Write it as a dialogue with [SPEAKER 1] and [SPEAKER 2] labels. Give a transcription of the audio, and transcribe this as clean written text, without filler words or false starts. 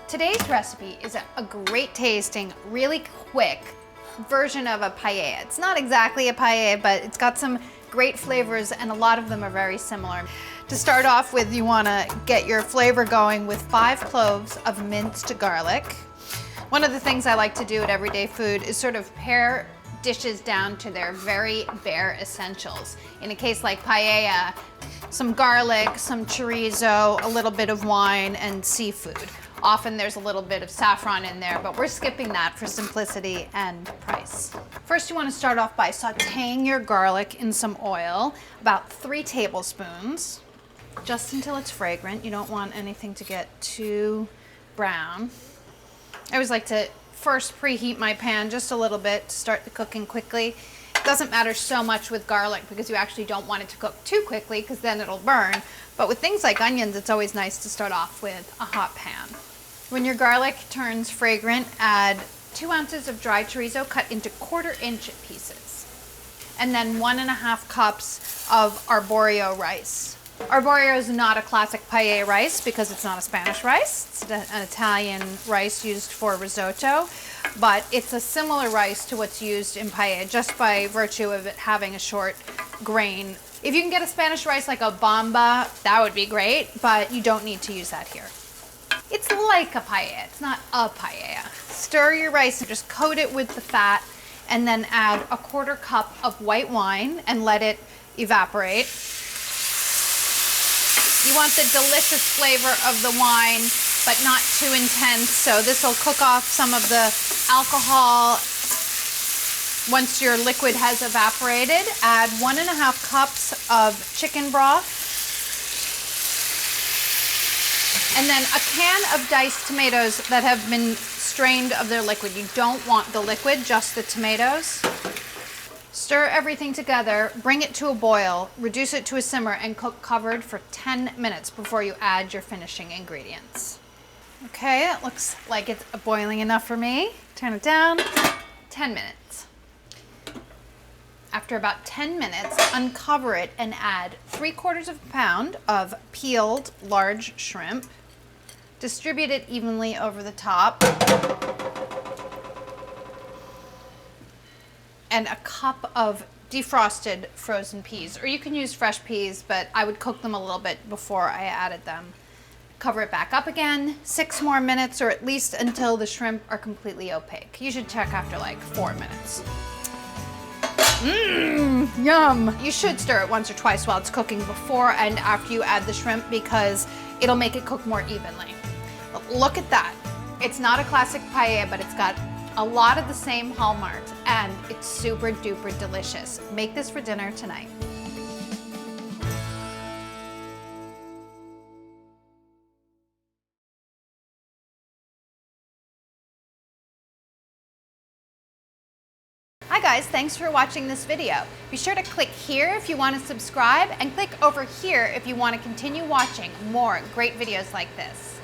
[SPEAKER 1] Today's recipe is a great tasting, really quick version of a paella. It's not exactly a paella, but it's got some great flavors and a lot of them are very similar. To start off with, you want to get your flavor going with 5 cloves of minced garlic. One of the things I like to do at Everyday Food is sort of pare dishes down to their very bare essentials. In a case like paella, some garlic, some chorizo, a little bit of wine, and seafood. Often there's a little bit of saffron in there, but we're skipping that for simplicity and price. First, you want to start off by sauteing your garlic in some oil, about 3 tablespoons, just until it's fragrant. You don't want anything to get too brown. I always like to first preheat my pan just a little bit to start the cooking quickly. It doesn't matter so much with garlic because you actually don't want it to cook too quickly because then it'll burn. But with things like onions, it's always nice to start off with a hot pan. When your garlic turns fragrant, add 2 ounces of dry chorizo cut into 1/4-inch pieces. And then 1½ cups of arborio rice. Arborio is not a classic paella rice because it's not a Spanish rice. It's an Italian rice used for risotto, but it's a similar rice to what's used in paella just by virtue of it having a short grain. If you can get a Spanish rice like a bamba, that would be great, but you don't need to use that here. It's like a paella, it's not a paella. Stir your rice and just coat it with the fat and then add 1/4 cup of white wine and let it evaporate. You want the delicious flavor of the wine, but not too intense, so this will cook off some of the alcohol. Once your liquid has evaporated, add 1½ cups of chicken broth. And then a can of diced tomatoes that have been strained of their liquid. You don't want the liquid, just the tomatoes. Stir everything together, bring it to a boil, reduce it to a simmer, and cook covered for 10 minutes before you add your finishing ingredients. Okay, it looks like it's boiling enough for me. Turn it down, 10 minutes. After about 10 minutes, uncover it and add 3/4 pound of peeled large shrimp. Distribute it evenly over the top. And a cup of defrosted frozen peas, or you can use fresh peas, but I would cook them a little bit before I added them. Cover it back up again, 6 more minutes, or at least until the shrimp are completely opaque. You should check after like 4 minutes. Yum! You should stir it once or twice while it's cooking before and after you add the shrimp because it'll make it cook more evenly. But look at that. It's not a classic paella, but it's got a lot of the same hallmarks and it's super duper delicious. Make this for dinner tonight. Hi guys, thanks for watching this video. Be sure to click here if you want to subscribe and click over here if you want to continue watching more great videos like this.